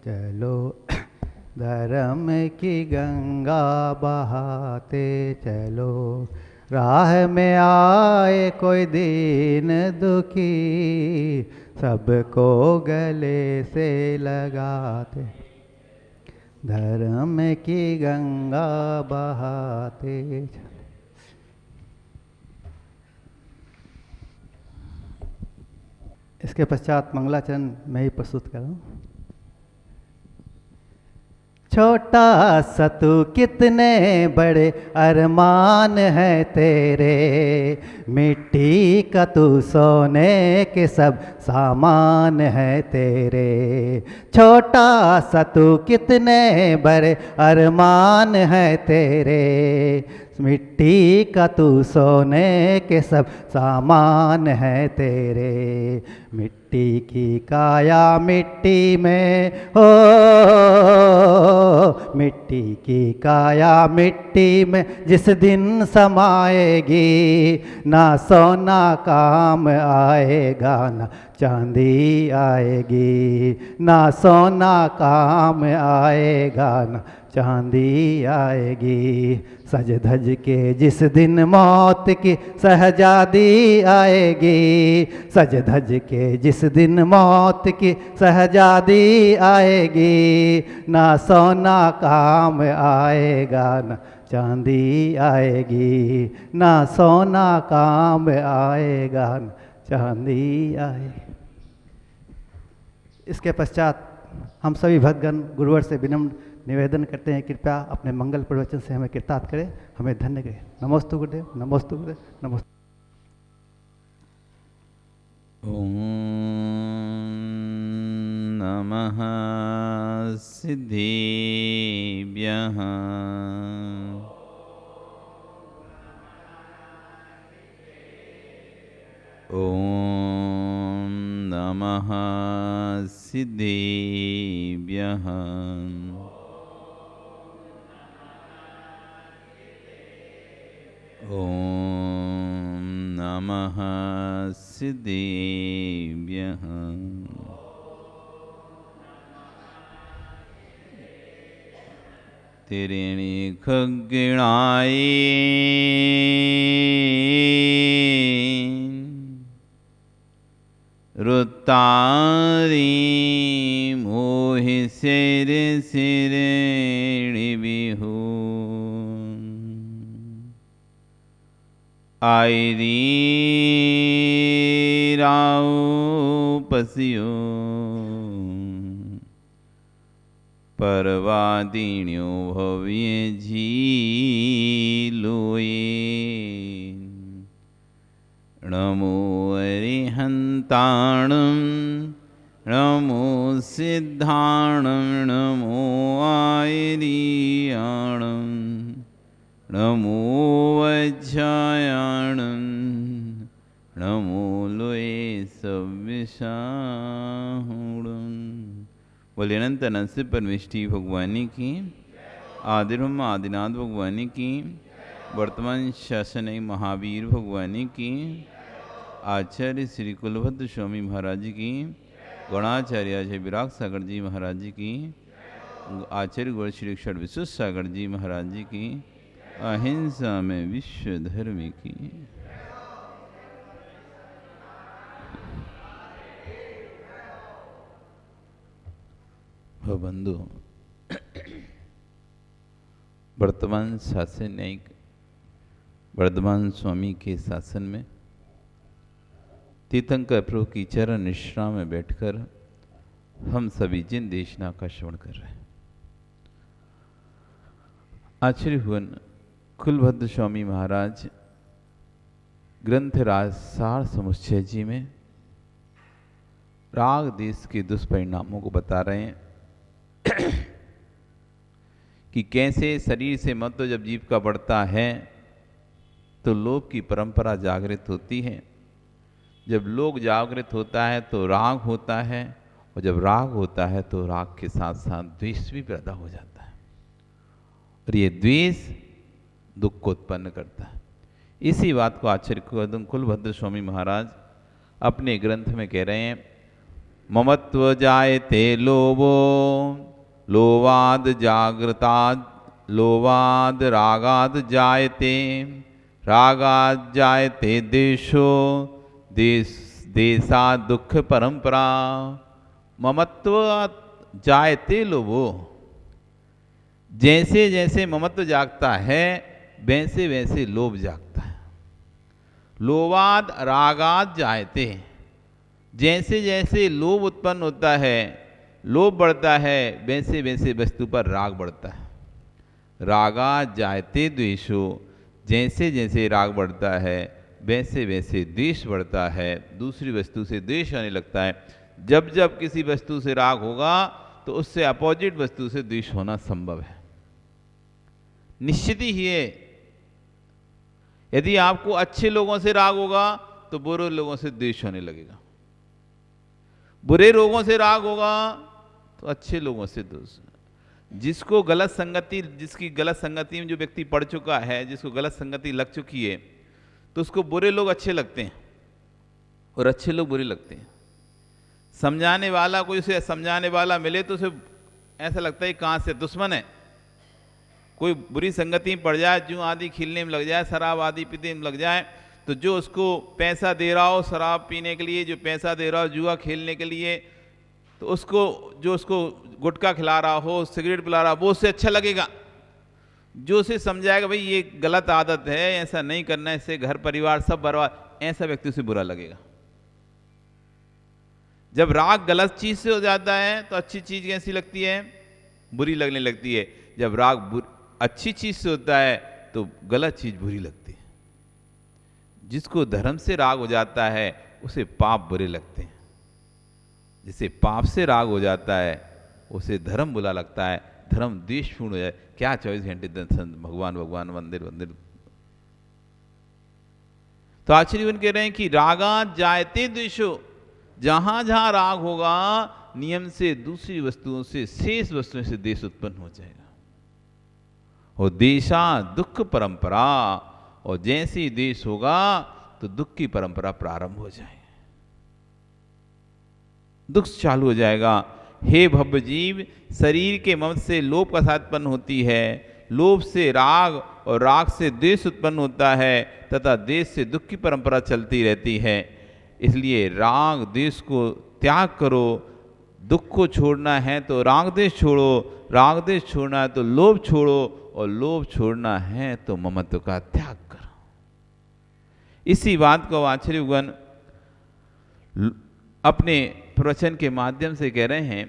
चलो, धर्म की गंगा बहाते चलो। राह में आए कोई दीन दुखी, सबको गले से लगाते, धर्म की गंगा बहाते चलो। इसके पश्चात मंगलाचरण मैं ही प्रस्तुत कर रहा हूँ। छोटा सा तू कितने बड़े अरमान है तेरे, मिट्टी का तू सोने के सब सामान है तेरे। छोटा सा तू कितने बड़े अरमान है तेरे, मिट्टी का तू सोने के सब सामान है तेरे। मिट्टी की काया मिट्टी में हो, मिट्टी की काया मिट्टी में जिस दिन समाएगी, ना सोना काम आएगा ना चांदी आएगी, ना सोना काम आएगा ना चांदी आएगी। सज धज के जिस दिन मौत की शहजादी आएगी, सज धज के जिस दिन मौत की शहजादी आएगी, ना सोना काम आएगा ना चांदी आएगी, ना सोना काम आएगा ना चांदी आएगी। इसके पश्चात हम सभी भक्तगण गुरुवर से विनम्र निवेदन करते हैं, कृपया अपने मंगल प्रवचन से हमें कृतार्थ करें, हमें धन्य करें। नमोस्तु गुरुदेव, नमोस्तु गुरुदेव, नमोस्तु। ओम नमः सिद्धिभ्यः। ओम नमः सिद्धिभ्यः। ओम नमः सिद्धिभ्यः। तिरिणी खग्गिणाय रुतारी मोहि सिर सिरेणि बिहू। आयरी राव पसियो परवादिन्यो भव्य झीलोए। नमो अरिहन्ताणं नमो सिद्धाणं नमो आयरीयाणं नमो वज्रायाणं नमो लोये सव्यसाहुणं। बोले अनंत नरसिंह परमेष्टि भगवानी की, आदिब्रह्म आदिनाथ भगवानी की, वर्तमान शासन महावीर भगवानी की, आचार्य श्री कुलभद्र स्वामी महाराज की, गणाचार्य जय विराग सागर जी महाराज जी की, आचार्य गौर श्री अक्षर विश्व सागर जी महाराज जी की, अहिंसा में विश्व धर्म की। बंधु, वर्तमान शासन न्यायिक वर्धमान स्वामी के शासन में तीर्थंकर प्रभु की चरण निश्रा में बैठकर हम सभी जिन देशना का श्रवण कर रहे हैं। आचार्य भुवन कुलभद्र स्वामी महाराज ग्रंथ राजसार समुच्चय जी में राग देश के दुष्परिणामों को बता रहे हैं कि कैसे शरीर से महत्व जब जीव का बढ़ता है तो लोभ की परंपरा जागृत होती है। जब लोभ जागृत होता है तो राग होता है, और जब राग होता है तो राग के साथ साथ द्वेष भी पैदा हो जाता है, और ये द्वेष दुख को उत्पन्न करता है। इसी बात को आचार्य कुलभद्र स्वामी महाराज अपने ग्रंथ में कह रहे हैं। ममत्व जायते लोभो लोभाद जागृताद लोभाद रागाद जायते रागाद जायते देशो देशा दुख परंपरा। ममत्व जायते लोभो, जैसे जैसे ममत्व जागता है वैसे वैसे लोभ जागता है। लोभाद रागाद जायते, जैसे जैसे लोभ उत्पन्न होता है, लोभ बढ़ता है, वैसे वैसे वस्तु पर राग बढ़ता है। रागाद जायते द्वेषो, जैसे जैसे राग बढ़ता है वैसे वैसे द्वेष बढ़ता है, दूसरी वस्तु से द्वेष आने लगता है। जब जब किसी वस्तु से राग होगा तो उससे अपोजिट वस्तु से द्वेष होना संभव है, निश्चित ही है। यदि आपको अच्छे लोगों से राग होगा तो बुरे लोगों से द्वेष होने लगेगा, बुरे लोगों से राग होगा तो अच्छे लोगों से द्वेष। जिसको गलत संगति, जिसकी गलत संगति में जो व्यक्ति पड़ चुका है, जिसको गलत संगति लग चुकी है, तो उसको बुरे लोग अच्छे लगते हैं और अच्छे लोग बुरे लगते हैं। समझाने वाला, कोई उसे समझाने वाला मिले तो उसे ऐसा लगता है कहाँ से दुश्मन है। कोई बुरी संगति में पड़ जाए, जूं आदि खिलने में लग जाए, शराब आदि पीने में लग जाए, तो जो उसको पैसा दे रहा हो शराब पीने के लिए, जो पैसा दे रहा हो जुआ खेलने के लिए, तो उसको जो उसको गुटखा खिला रहा हो, सिगरेट पिला रहा हो, वो उससे अच्छा लगेगा। जो उसे समझाएगा भाई ये गलत आदत है, ऐसा नहीं करना, इससे घर परिवार सब बर्बाद, ऐसा व्यक्ति उसे बुरा लगेगा। जब राग गलत चीज से हो जाता है तो अच्छी चीज कैसी लगती है? बुरी लगने लगती है। जब राग अच्छी चीज से होता है तो गलत चीज बुरी लगती है। जिसको धर्म से राग हो जाता है उसे पाप बुरे लगते हैं, जिसे पाप से राग हो जाता है उसे धर्म बुरा लगता है, धर्म द्वेषपूर्ण हो जाए। क्या 24 घंटे दर्शन, भगवान भगवान, मंदिर मंदिर। तो आचार्य कह रहे हैं कि रागा जायते द्वेषो, जहां जहां राग होगा नियम से दूसरी वस्तुओं से, शेष वस्तुओं से द्वेष उत्पन्न हो जाएगा। और देशा दुख परंपरा, और जैसे ही द्वेष होगा तो दुख की परंपरा प्रारंभ हो जाएगी, दुख चालू हो जाएगा। हे भव्य जीव, शरीर के ममत से लोभ का साथ उत्पन्न होती है, लोभ से राग और राग से द्वेष उत्पन्न होता है तथा द्वेष से दुख की परंपरा चलती रहती है। इसलिए राग द्वेष को त्याग करो। दुख को छोड़ना है तो राग द्वेष छोड़ो, राग द्वेष छोड़ना है तो लोभ छोड़ो, और लोभ छोड़ना है तो ममत्व का त्याग करो। इसी बात को आचार्यगण अपने प्रवचन के माध्यम से कह रहे हैं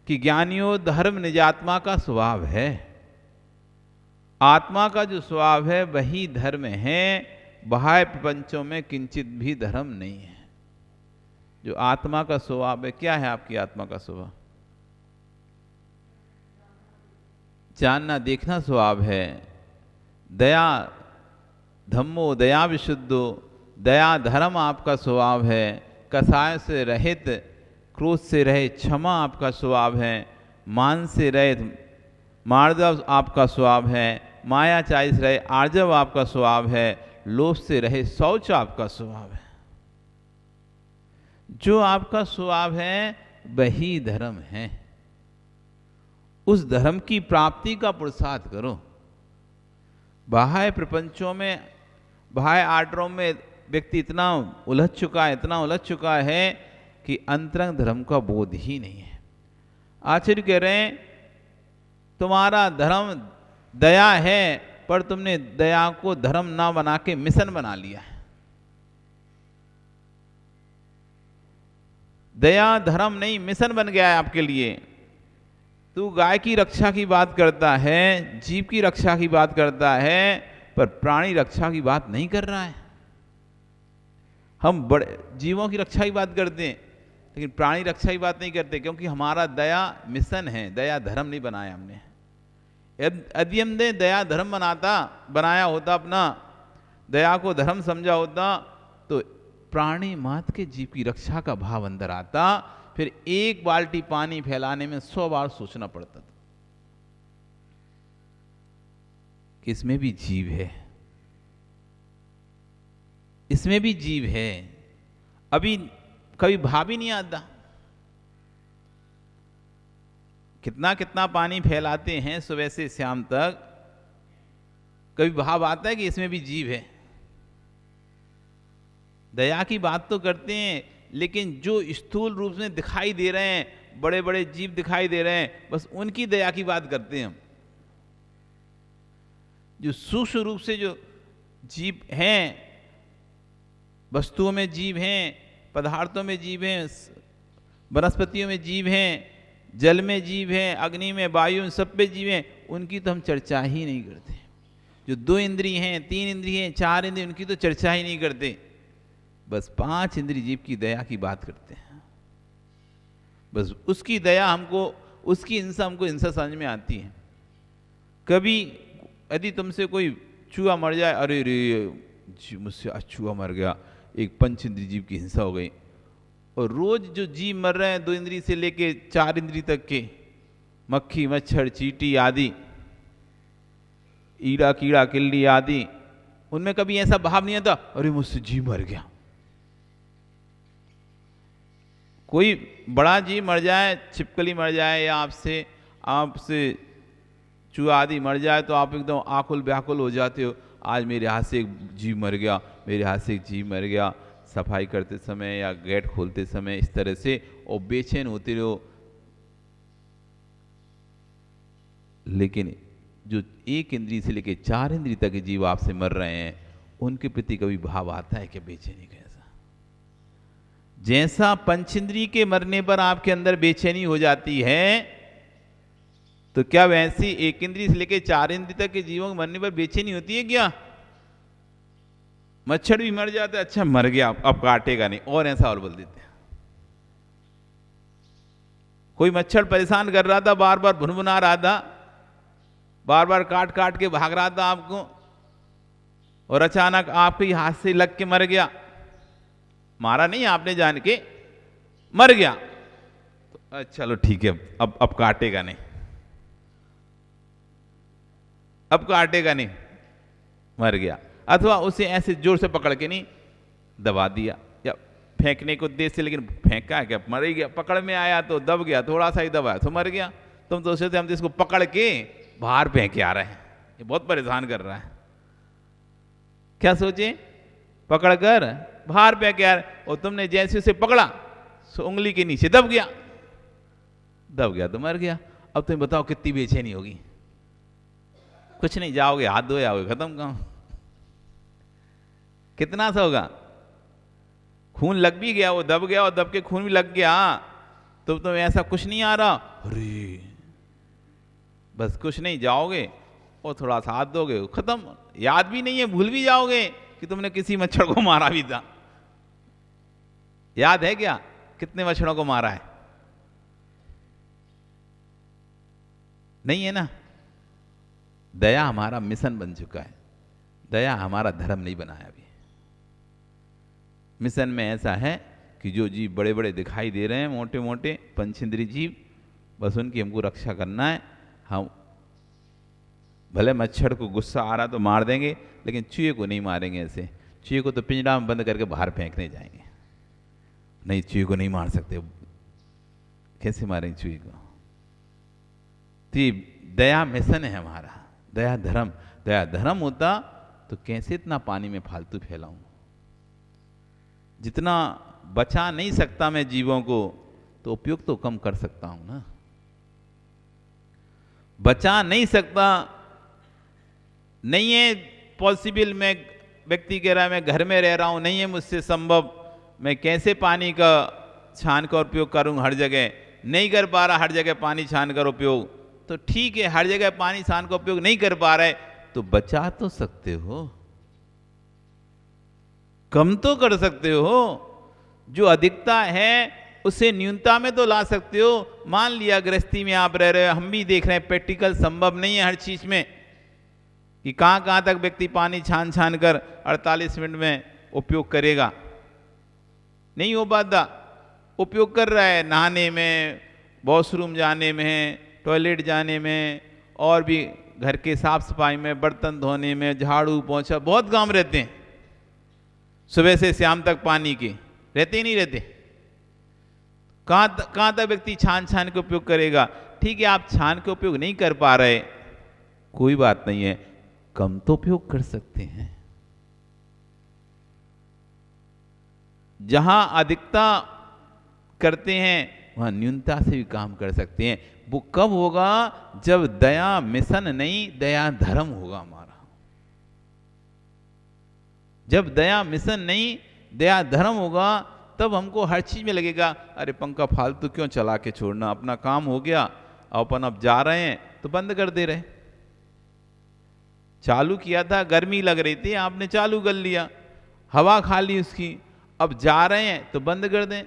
कि ज्ञानियों, धर्म निजात्मा का स्वभाव है। आत्मा का जो स्वभाव है वही धर्म है, बाह्य प्रपंचों में किंचित भी धर्म नहीं है। जो आत्मा का स्वभाव है, क्या है आपकी आत्मा का स्वभाव? जानना देखना स्वभाव है। दया धम्मो दया विशुद्धो, दया धर्म आपका स्वभाव है। कसाय से रहित, क्रोध से रहित क्षमा आपका स्वभाव है। मान से रहित मार्दव आपका स्वभाव है। मायाचारी से रहित आर्जव आपका स्वभाव है। लोभ से रहित शौच आपका स्वभाव है। जो आपका स्वभाव है वही धर्म है। उस धर्म की प्राप्ति का पुरुषार्थ करो। बाह्य प्रपंचों में, बाह्य आर्डरों में व्यक्ति इतना उलझ चुका है, इतना उलझ चुका है कि अंतरंग धर्म का बोध ही नहीं है। आचार्य कह रहे हैं तुम्हारा धर्म दया है, पर तुमने दया को धर्म ना बना के मिशन बना लिया है। दया धर्म नहीं, मिशन बन गया है आपके लिए। तू गाय की रक्षा की बात करता है, जीव की रक्षा की बात करता है, पर प्राणी रक्षा की बात नहीं कर रहा है। हम बड़े जीवों की रक्षा की बात करते हैं लेकिन प्राणी रक्षा की बात नहीं करते, क्योंकि हमारा दया मिशन है, दया धर्म नहीं बनाया हमने। यदि हमने दया धर्म बनाया होता, अपना दया को धर्म समझा होता, तो प्राणी मात्र के जीव की रक्षा का भाव अंदर आता। फिर एक बाल्टी पानी फैलाने में 100 बार सोचना पड़ता था कि इसमें भी जीव है, इसमें भी जीव है। अभी कभी भाव ही नहीं आता। कितना कितना पानी फैलाते हैं सुबह से शाम तक, कभी भाव आता है कि इसमें भी जीव है? दया की बात तो करते हैं, लेकिन जो स्थूल रूप में दिखाई दे रहे हैं, बड़े बड़े जीव दिखाई दे रहे हैं, बस उनकी दया की बात करते हैं हम। जो सूक्ष्म रूप से जो जीव हैं, वस्तुओं में जीव हैं, पदार्थों में जीव हैं, वनस्पतियों में जीव हैं, जल में जीव हैं, अग्नि में, वायु में, सब पे जीव हैं, उनकी तो हम चर्चा ही नहीं करते। जो 2 इंद्रिय हैं, 3 इंद्रिय हैं, 4 इंद्रिय, उनकी तो चर्चा ही नहीं करते। बस 5 इंद्रिय जीव की दया की बात करते हैं। बस उसकी दया हमको, उसकी हिंसा हमको हिंसा समझ में आती है। कभी यदि तुमसे कोई चूहा मर जाए, अरे रे मुझसे आज चूहा मर गया, एक 5 इंद्रिय जीव की हिंसा हो गई। और रोज जो जीव मर रहे हैं 2 इंद्रिय से लेके 4 इंद्रिय तक के, मक्खी, मच्छर, चींटी आदि, ईड़ा, कीड़ा, किल्ली आदि, उनमें कभी ऐसा भाव नहीं आता अरे मुझसे जीव मर गया। कोई बड़ा जीव मर जाए, छिपकली मर जाए या आपसे चूहा आदि मर जाए तो आप एकदम आकुल व्याकुल हो जाते हो, आज मेरे हाथ से एक जीव मर गया, मेरे हाथ से एक जीव मर गया। सफाई करते समय या गेट खोलते समय इस तरह से, और बेचैन होते रहो। लेकिन जो 1 इंद्रिय से लेकर 4 इंद्रिय तक के जीव आपसे मर रहे हैं, उनके प्रति कभी भाव आता है क्या बेचैनी का? जैसा पंचेंद्रिय के मरने पर आपके अंदर बेचैनी हो जाती है, तो क्या वैसी 1 इंद्रिय से लेकर 4 इंद्रिय तक के जीवों के मरने पर बेचैनी होती है क्या? मच्छर भी मर जाता है, अच्छा मर गया अब काटेगा नहीं, और ऐसा और बोल देते हैं। कोई मच्छर परेशान कर रहा था, बार बार भुनभुना रहा था, बार बार काट काट के भाग रहा था आपको, और अचानक आपके हाथ से लग के मर गया। मारा नहीं आपने, जान के मर गया, तो चलो ठीक है, अब काटेगा नहीं, अब काटेगा नहीं, मर गया। अथवा उसे ऐसे जोर से पकड़ के नहीं दबा दिया, या फेंकने को उद्देश्य से, लेकिन फेंका क्या, मर ही गया। पकड़ में आया तो दब गया, थोड़ा सा ही दबाया तो मर गया। तुम तो सोचते हम तो इसको पकड़ के बाहर फेंक के आ रहे हैं, ये बहुत परेशान कर रहा है। क्या सोचे? पकड़ कर बाहर फेंक के आ रहे, और तुमने जैसे उसे पकड़ा सो उंगली के नीचे दब गया, दब गया तो मर गया। अब तुम बताओ कितनी बेचैनी होगी? कुछ नहीं, जाओगे हाथ धोए आओगे, खत्म काम। कितना सा होगा? खून लग भी गया, वो दब गया और दब के खून भी लग गया, तो तुम्हें ऐसा कुछ नहीं आ रहा, अरे बस कुछ नहीं, जाओगे और थोड़ा सा हाथ धोगे, खत्म। याद भी नहीं है, भूल भी जाओगे कि तुमने किसी मच्छर को मारा भी था। याद है क्या कितने मच्छरों को मारा है? नहीं है ना। दया हमारा मिशन बन चुका है, दया हमारा धर्म नहीं बनाया अभी। मिशन में ऐसा है कि जो जीव बड़े बड़े दिखाई दे रहे हैं, मोटे मोटे पंचेंद्रिय जीव, बस उनकी हमको रक्षा करना है। हम भले मच्छर को गुस्सा आ रहा तो मार देंगे, लेकिन चूहे को नहीं मारेंगे। ऐसे चूहे को तो पिंजरा में बंद करके बाहर फेंकने जाएंगे। नहीं, चूहे को नहीं मार सकते, कैसे मारेंगे चूहे को? तो दया मिशन है हमारा, दया धर्म। दया धर्म होता तो कैसे इतना पानी में फालतू फैलाऊं? जितना बचा नहीं सकता मैं जीवों को, तो उपयोग तो कम कर सकता हूं ना। बचा नहीं सकता, नहीं है पॉसिबल, मैं व्यक्ति कह रहा है मैं घर में रह रहा हूं, नहीं है मुझसे संभव, मैं कैसे पानी का छान का उपयोग करूं? हर जगह नहीं कर पा रहा, हर जगह पानी छान कर उपयोग, तो ठीक है, हर जगह पानी छान का उपयोग नहीं कर पा रहे, तो बचा तो सकते हो, कम तो कर सकते हो। जो अधिकता है उसे न्यूनता में तो ला सकते हो। मान लिया गृहस्थी में आप रह रहे हो, हम भी देख रहे हैं प्रैक्टिकल संभव नहीं है हर चीज में कि कहां तक व्यक्ति पानी छान छान कर 48 मिनट में उपयोग करेगा, नहीं हो पाता। उपयोग कर रहा है नहाने में, वॉशरूम जाने में, टॉयलेट जाने में, और भी घर के साफ सफाई में, बर्तन धोने में, झाड़ू पोंछा, बहुत काम रहते हैं। सुबह से शाम तक पानी के रहते ही नहीं रहते। कहां तक व्यक्ति छान छान के उपयोग करेगा? ठीक है आप छान के उपयोग नहीं कर पा रहे, कोई बात नहीं है, कम तो उपयोग कर सकते हैं। जहां अधिकता करते हैं वहां न्यूनता से भी काम कर सकते हैं। वो कब होगा? जब दया मिशन नहीं, दया धर्म होगा हमारा। जब दया मिशन नहीं, दया धर्म होगा, तब हमको हर चीज में लगेगा अरे पंखा फालतू क्यों चला के छोड़ना, अपना काम हो गया, अपन अब जा रहे हैं तो बंद कर दे रहे। चालू किया था, गर्मी लग रही थी, आपने चालू कर लिया, हवा खा ली उसकी, अब जा रहे हैं तो बंद कर दें।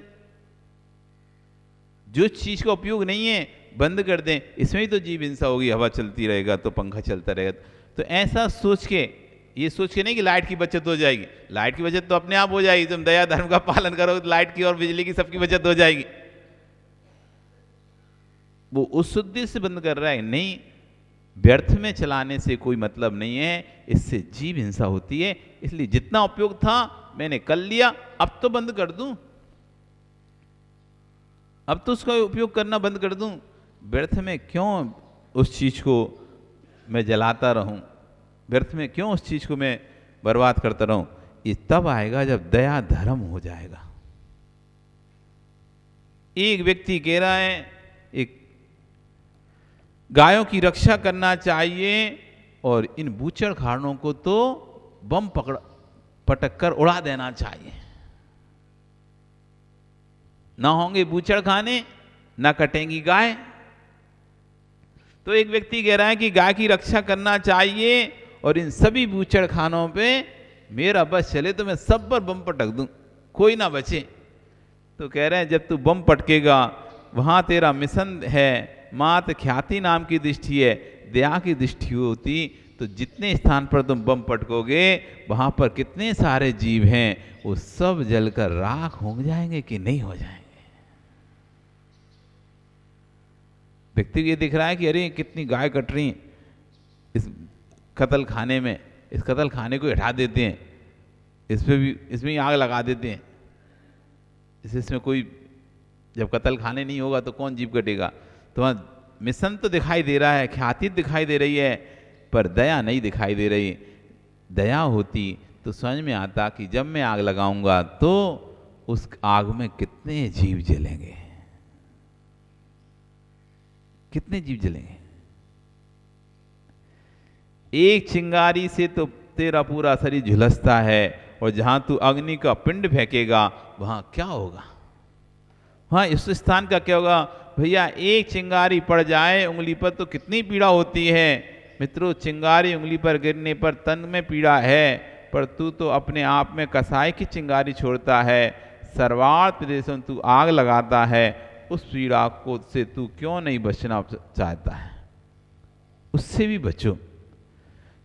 जो चीज का उपयोग नहीं है बंद कर दें। इसमें ही तो जीव हिंसा होगी, हवा चलती रहेगा तो पंखा चलता रहेगा। तो ऐसा सोच के, ये सोच के नहीं कि लाइट की बचत हो जाएगी, लाइट की बचत तो अपने आप हो जाएगी, तुम दया धर्म का पालन करोगे तो लाइट की और बिजली की सबकी बचत हो जाएगी। वो उस उद्देश्य से बंद कर रहा है, नहीं, व्यर्थ में चलाने से कोई मतलब नहीं है, इससे जीव हिंसा होती है। इसलिए जितना उपयोग था मैंने कर लिया, अब तो बंद कर दूं, अब तो उसका उपयोग करना बंद कर दूं। व्यर्थ में क्यों उस चीज को मैं जलाता रहूं, व्यर्थ में क्यों उस चीज को मैं बर्बाद करता रहूं। ये तब आएगा जब दया धर्म हो जाएगा। एक व्यक्ति कह रहा है एक गायों की रक्षा करना चाहिए और इन बूचड़खानों को तो बम पटक कर उड़ा देना चाहिए। ना होंगे बूचड़खाने, ना कटेंगी गाय। तो एक व्यक्ति कह रहा है कि गाय की रक्षा करना चाहिए और इन सभी बूचड़खानों पे मेरा बस चले तो मैं सब पर बम पटक दूं, कोई ना बचे। तो कह रहे हैं जब तू बम पटकेगा वहां तेरा मिशन है, मात ख्याति नाम की दृष्टि है, दया की दृष्टि होती तो जितने स्थान पर तुम बम पटकोगे वहां पर कितने सारे जीव हैं वो सब जलकर राख हो जाएंगे कि नहीं हो जाएंगे। व्यक्ति को ये दिख रहा है कि अरे कितनी गाय कट रही इस कत्ल खाने में, इस कत्ल खाने को हटा देते हैं, इसमें ही आग लगा देते हैं। इसमें कोई जब कत्ल खाने नहीं होगा तो कौन जीव कटेगा। तो वहाँ मिशन तो दिखाई दे रहा है, ख्याति दिखाई दे रही है, पर दया नहीं दिखाई दे रही। दया होती तो समझ में आता कि जब मैं आग लगाऊंगा तो उस आग में कितने जीव जलेंगे, कितने जीव जलेंगे। एक चिंगारी से तो तेरा पूरा शरीर झुलसता है और जहां तू अग्नि का पिंड फेंकेगा वहां क्या होगा, वहां इस स्थान का क्या होगा। भैया एक चिंगारी पड़ जाए उंगली पर तो कितनी पीड़ा होती है। मित्रों चिंगारी उंगली पर गिरने पर तन में पीड़ा है, पर तू तो अपने आप में कसाई की चिंगारी छोड़ता है, सर्वार्थ प्रदेशों तू आग लगाता है। उस पीड़ा को से तू क्यों नहीं बचना चाहता है, उससे भी बचो।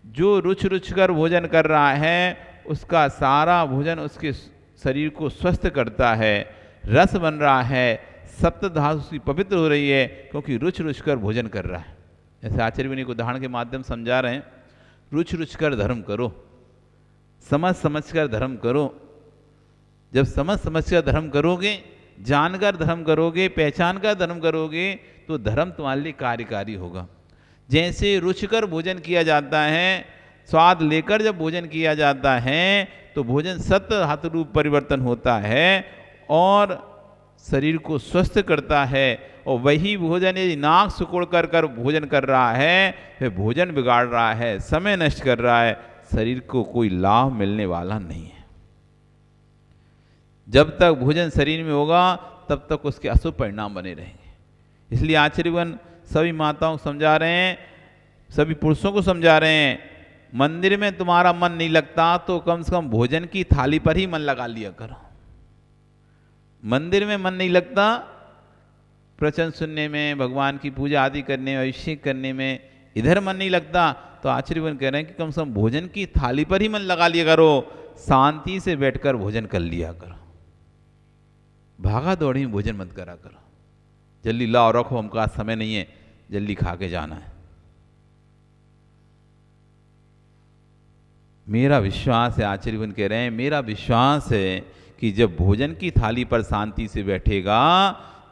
जो रुच रुच कर भोजन कर रहा है उसका सारा भोजन उसके शरीर को स्वस्थ करता है, रस बन रहा है, सप्त धातु उसकी पवित्र हो रही है क्योंकि रुच रुच कर भोजन कर रहा है। जैसे आचार्य मुनि को उदाहरण के माध्यम समझा रहे हैं, रुच रुच कर धर्म करो, समझ समझ कर धर्म करो। जब समझ समझ कर धर्म करोगे, जानकर धर्म करोगे, पहचान कर धर्म करोगे तो धर्म तुम्हारे लिए कार्यकारी होगा। जैसे रुचिकर भोजन किया जाता है, स्वाद लेकर जब भोजन किया जाता है तो भोजन सत्व धातु रूप परिवर्तन होता है और शरीर को स्वस्थ करता है। और वही भोजन यदि नाक सुकोड़ कर भोजन कर रहा है फिर भोजन बिगाड़ रहा है, समय नष्ट कर रहा है, शरीर को कोई लाभ मिलने वाला नहीं है। जब तक भोजन शरीर में होगा तब तक उसके अशुभ परिणाम बने रहेंगे। इसलिए आचार्यगण सभी माताओं को समझा रहे हैं, सभी पुरुषों को समझा रहे हैं, मंदिर में तुम्हारा मन नहीं लगता तो कम से कम भोजन की थाली पर ही मन लगा लिया करो। मंदिर में मन नहीं लगता, प्रवचन सुनने में, भगवान की पूजा आदि करने में, अभिषेक करने में इधर मन नहीं लगता तो आचार्यगण कह रहे हैं कि कम से कम भोजन की थाली पर ही मन लगा लिया करो, शांति से बैठकर भोजन कर लिया करो, भागा दौड़ी में भोजन मत करा करो। जल्दी लाओ रखो, हमको आज समय नहीं है, जल्दी खा के जाना है। मेरा विश्वास है, आचार्यगण कह रहे हैं, मेरा विश्वास है कि जब भोजन की थाली पर शांति से बैठेगा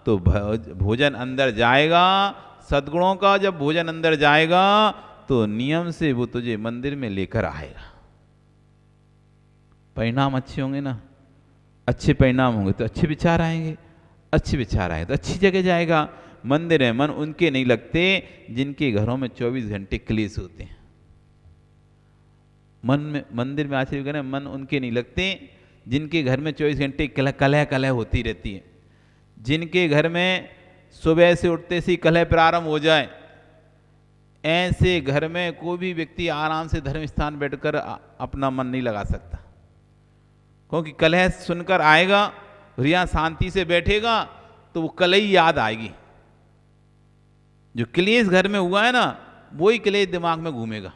तो भोजन अंदर जाएगा, सद्गुणों का जब भोजन अंदर जाएगा तो नियम से वो तुझे मंदिर में लेकर आएगा। परिणाम अच्छे होंगे ना, अच्छे परिणाम होंगे तो अच्छे विचार आएंगे, अच्छे विचार आए तो अच्छी जगह जाएगा। मंदिर में मन उनके नहीं लगते जिनके घरों में 24 घंटे क्लेश होते हैं। मंदिर में आश्चर्य करें, मन उनके नहीं लगते जिनके घर में 24 घंटे कलह कलह होती रहती है, जिनके घर में सुबह से उठते से कलह प्रारंभ हो जाए। ऐसे घर में कोई भी व्यक्ति आराम से धर्म स्थान बैठकर अपना मन नहीं लगा सकता, क्योंकि कलह सुनकर आएगा और यहाँ शांति से बैठेगा तो वो कलह ही याद आएगी। जो क्लेश घर में हुआ है ना, वही क्लेश दिमाग में घूमेगा।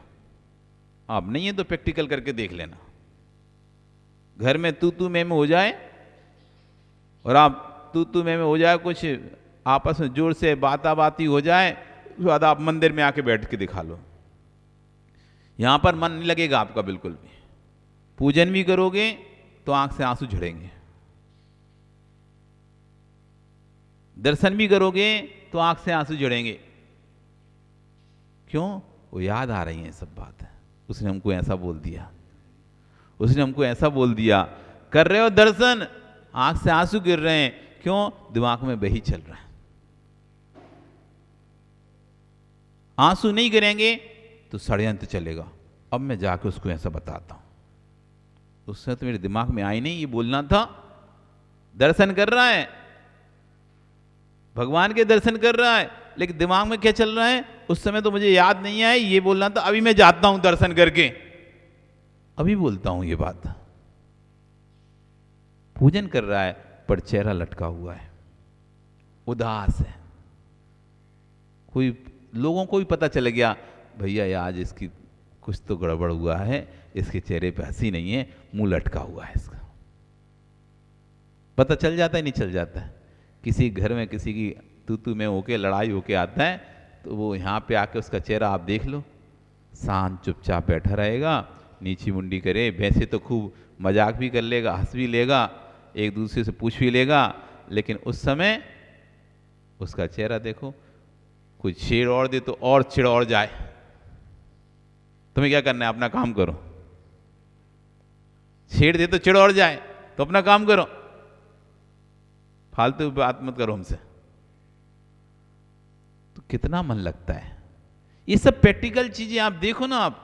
आप नहीं है तो प्रैक्टिकल करके देख लेना। घर में तू मैं हो जाए और आप तू मैं हो जाए, कुछ आपस में जोर से बाती हो जाए, उसके बाद आप मंदिर में आके बैठ के दिखा लो, यहां पर मन नहीं लगेगा आपका बिल्कुल भी। पूजन भी करोगे तो आंख से आंसू झड़ेंगे, दर्शन भी करोगे तो आंख से आंसू झड़ेंगे। क्यों? वो याद आ रही है सब बातें। उसने हमको ऐसा बोल दिया, उसने हमको ऐसा बोल दिया। कर रहे हो दर्शन, आंख से आंसू गिर रहे हैं, क्यों? दिमाग में वही चल रहा है। आंसू नहीं गिरेंगे तो षड्यंत्र चलेगा। अब मैं जाके उसको ऐसा बताता हूं, उसने तो मेरे दिमाग में आई नहीं, ये बोलना था। दर्शन कर रहा है, भगवान के दर्शन कर रहा है, लेकिन दिमाग में क्या चल रहा है, उस समय तो मुझे याद नहीं आया, ये बोलना था। अभी मैं जाता हूं दर्शन करके, अभी बोलता हूं ये बात। पूजन कर रहा है पर चेहरा लटका हुआ है, उदास है। कोई लोगों को भी पता चल गया, भैया आज इसकी कुछ तो गड़बड़ हुआ है, इसके चेहरे पे हंसी नहीं है, मुंह लटका हुआ है इसका। पता चल जाता है, नहीं चल जाता है? किसी घर में किसी की तू में होके लड़ाई होके आता है तो वो यहाँ पे आके उसका चेहरा आप देख लो, शांत चुपचाप बैठा रहेगा, नीची मुंडी करे। वैसे तो खूब मजाक भी कर लेगा, हंस भी लेगा, एक दूसरे से पूछ भी लेगा, लेकिन उस समय उसका चेहरा देखो, कोई छेड़ और दे तो और चिड़ और जाए। तुम्हें क्या करना है? अपना काम करो। छेड़ दे तो चिड़ और जाए, तो अपना काम करो, फालतू बात मत करो हमसे। तो कितना मन लगता है। ये सब प्रैक्टिकल चीजें आप देखो ना। आप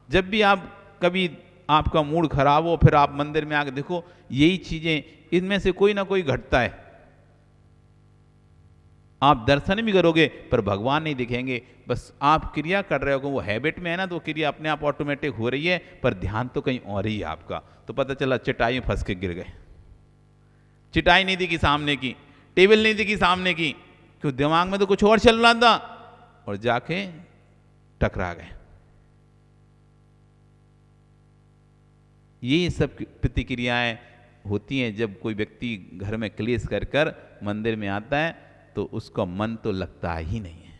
जब भी आप कभी आपका मूड खराब हो, फिर आप मंदिर में आके देखो, यही चीजें, इनमें से कोई ना कोई घटता है। आप दर्शन भी करोगे पर भगवान नहीं दिखेंगे, बस आप क्रिया कर रहे हो, वो हैबिट में है ना, तो क्रिया अपने आप ऑटोमेटिक हो रही है, पर ध्यान तो कहीं और ही है आपका। तो पता चला चटाई में फंस के गिर गए। चटाई नहीं दिखी सामने की, टेबल नहीं दिखी सामने की, क्यों? दिमाग में तो कुछ और चल रहा था और जाके टकरा गए। ये सब प्रतिक्रियाएं होती हैं जब कोई व्यक्ति घर में क्लेश कर कर मंदिर में आता है, तो उसका मन तो लगता ही नहीं है।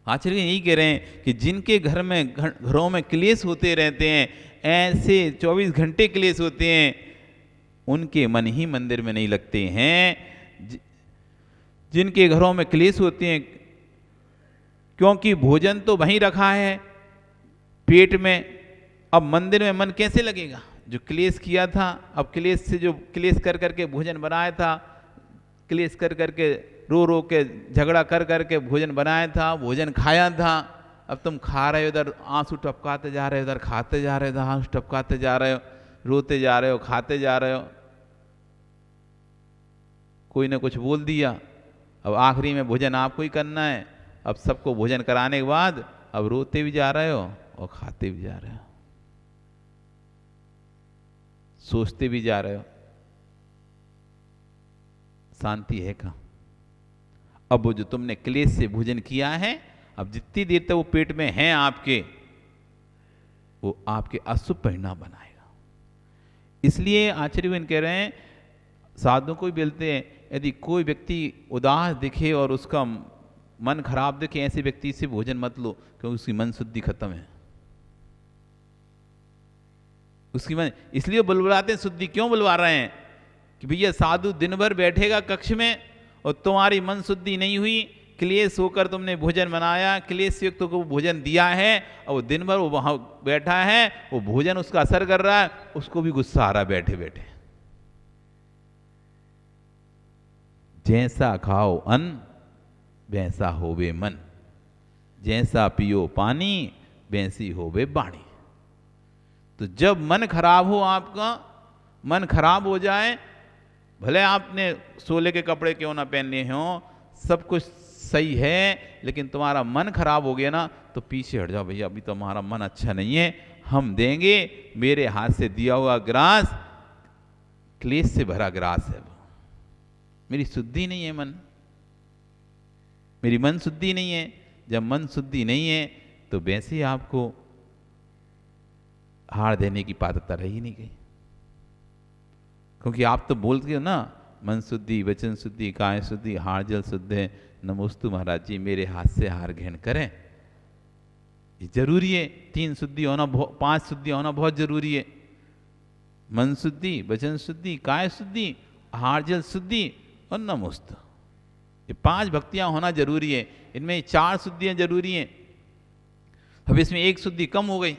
आचार्य यही कह रहे हैं कि जिनके घर में घरों में क्लेश होते रहते हैं, ऐसे 24 घंटे क्लेश होते हैं, उनके मन ही मंदिर में नहीं लगते हैं। जिनके घरों में क्लेश होते हैं, क्योंकि भोजन तो वहीं रखा है पेट में, अब मंदिर में मन कैसे लगेगा? जो क्लेश किया था, अब क्लेश से जो क्लेश कर करके भोजन बनाया था, क्लेश कर करके रो के झगड़ा कर करके भोजन बनाया था, भोजन खाया था, अब तुम खा रहे हो, इधर आंसू टपकाते जा रहे हो, इधर खाते जा रहे हो, इधर आंसू टपकाते जा रहे हो, रोते जा रहे हो, खाते जा रहे हो। कोई ने कुछ बोल दिया, अब आखिरी में भोजन आपको ही करना है। अब सबको भोजन कराने के बाद अब रोते भी जा रहे हो और खाते भी जा रहे हो, सोचते भी जा रहे हो। शांति है कहाँ? अब वो जो तुमने क्लेश से भोजन किया है, अब जितनी देर तक वो पेट में है आपके, वो आपके अशुभ परिणाम बनाएगा। इसलिए आचार्य कह रहे हैं, साधुओं को भी बोलते हैं, यदि कोई व्यक्ति उदास दिखे और उसका मन खराब दिखे, ऐसे व्यक्ति से भोजन मत लो, क्योंकि उसकी मन शुद्धि खत्म है। उसकी मन, इसलिए बुलवाते हैं, शुद्धि क्यों बुलवा रहे हैं कि भैया साधु दिन भर बैठेगा कक्ष में और तुम्हारी मन शुद्धि नहीं हुई, क्लेश होकर तुमने भोजन बनाया, क्लेश युक्त को भोजन दिया है, और वो दिन भर वो वहां बैठा है, वो भोजन उसका असर कर रहा है, उसको भी गुस्सा आ रहा है बैठे बैठे। जैसा खाओ अन्न वैसा होवे मन, जैसा पियो पानी वैसी होवे बाणी। तो जब मन खराब हो, आपका मन खराब हो जाए, भले आपने सोले के कपड़े क्यों ना पहने हो, सब कुछ सही है, लेकिन तुम्हारा मन खराब हो गया ना, तो पीछे हट जाओ, भैया अभी तो हमारा मन अच्छा नहीं है, हम देंगे, मेरे हाथ से दिया हुआ ग्रास क्लेश से भरा ग्रास है, मेरी शुद्धि नहीं है मन, मेरी मन शुद्धि नहीं है। जब मन शुद्धि नहीं है तो वैसे ही आपको हार देने की पात्रता रही नहीं गई, क्योंकि आप तो बोलते हो ना, मन शुद्धि, वचन शुद्धि, काय शुद्धि, हार जल शुद्ध है, नमोस्तु महाराज जी मेरे हाथ से हार ग्रहण करें। ये जरूरी है, 3 शुद्धि होना, 5 शुद्धि होना बहुत जरूरी है। मन शुद्धि, वचन शुद्धि, काय शुद्धि, हार जल शुद्धि और नमोस्तु, ये 5 भक्तियां होना जरूरी है। इनमें 4 शुद्धियां जरूरी हैं। अब इसमें 1 शुद्धि कम हो गई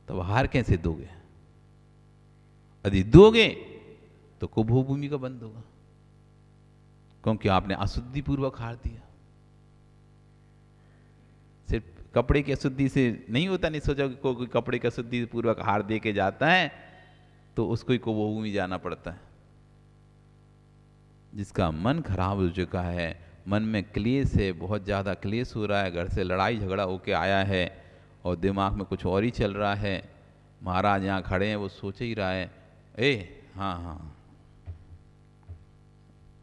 तो हार कैसे दोगे? यदि दोगे तो कुभो भूमि का बंद होगा, क्योंकि आपने अशुद्धि पूर्वक हार दिया। सिर्फ कपड़े की अशुद्धि से नहीं होता, नहीं सोचा कि कोई कपड़े की अशुद्धि पूर्वक हार दे के जाता है तो उसको ही कुभो भूमि जाना पड़ता है। जिसका मन खराब हो चुका है, मन में क्लेश है, बहुत ज़्यादा क्लेश हो रहा है, घर से लड़ाई झगड़ा होके आया है और दिमाग में कुछ और ही चल रहा है, महाराज यहाँ खड़े हैं, वो सोच ही रहा है, हाँ हाँ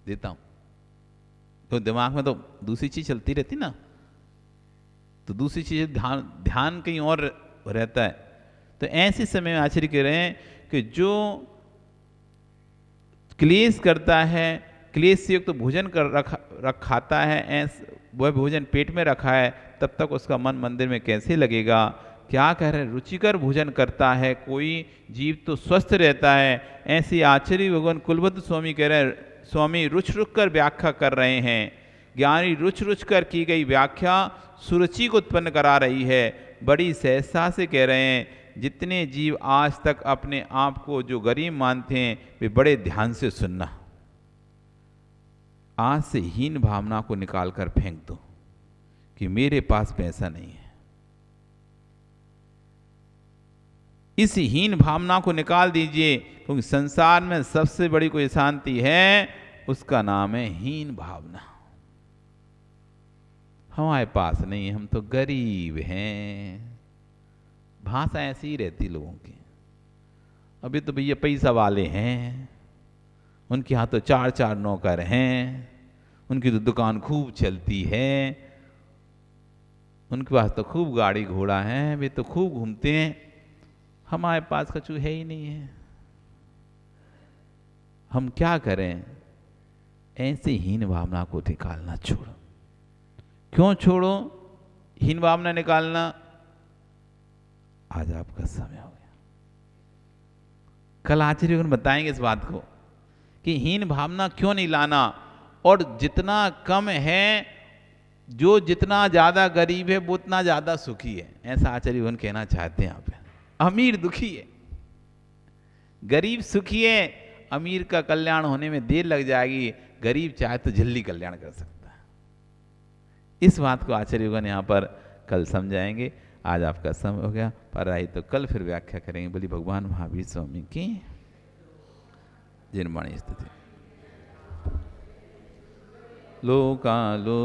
देता हूँ, तो दिमाग में तो दूसरी चीज चलती रहती ना, तो दूसरी चीज ध्यान कहीं और रहता है। तो ऐसे समय में आचार्य कह रहे हैं कि जो क्लेश करता है, क्लेश से युक्त तो भोजन कर खाता है, वह भोजन पेट में रखा है, तब तक उसका मन मंदिर में कैसे लगेगा? क्या कह रहे हैं? रुचिकर भोजन करता है कोई जीव तो स्वस्थ रहता है। ऐसे आचार्य भगवान कुलबद्ध स्वामी कह रहे हैं, स्वामी रुच रुच कर व्याख्या कर रहे हैं, ज्ञानी रुच रुच कर की गई व्याख्या सुरुचि को उत्पन्न करा रही है। बड़ी सहजता से कह रहे हैं, जितने जीव आज तक अपने आप को जो गरीब मानते हैं वे बड़े ध्यान से सुनना, आज से हीन भावना को निकाल कर फेंक दो कि मेरे पास पैसा नहीं है। इस हीन भावना को निकाल दीजिए, क्योंकि संसार में सबसे बड़ी कोई शांति है, उसका नाम है हीन भावना। हमारे पास नहीं है, हम तो गरीब हैं, भाषा ऐसी ही रहती लोगों की। अभी तो भैया पैसा वाले हैं, उनके यहाँ तो 4-4 नौकर हैं, उनकी तो दुकान खूब चलती है, उनके पास तो खूब गाड़ी घोड़ा है, वे तो खूब घूमते हैं, हमारे पास कछु है ही नहीं है। हम क्या करें? ऐसे हीन भावना को निकालना छोड़ो। क्यों छोड़ो हीन भावना निकालना? आज आपका समय हो गया। कल आचार्य बताएंगे इस बात को कि हीन भावना क्यों नहीं लाना, और जितना कम है, जो जितना ज्यादा गरीब है वो उतना ज्यादा सुखी है, ऐसा आचार्य कहना चाहते हैं। आप अमीर दुखी है, गरीब सुखी है, अमीर का कल्याण होने में देर लग जाएगी, गरीब चाहे तो जल्दी कल्याण कर सकता है। इस बात को आचार्य यहाँ पर कल समझाएंगे। आज आपका समय हो गया, पर आई तो कल फिर व्याख्या करेंगे। बोली भगवान महावीर स्वामी की जिनवाणी स्तुति। लोका लो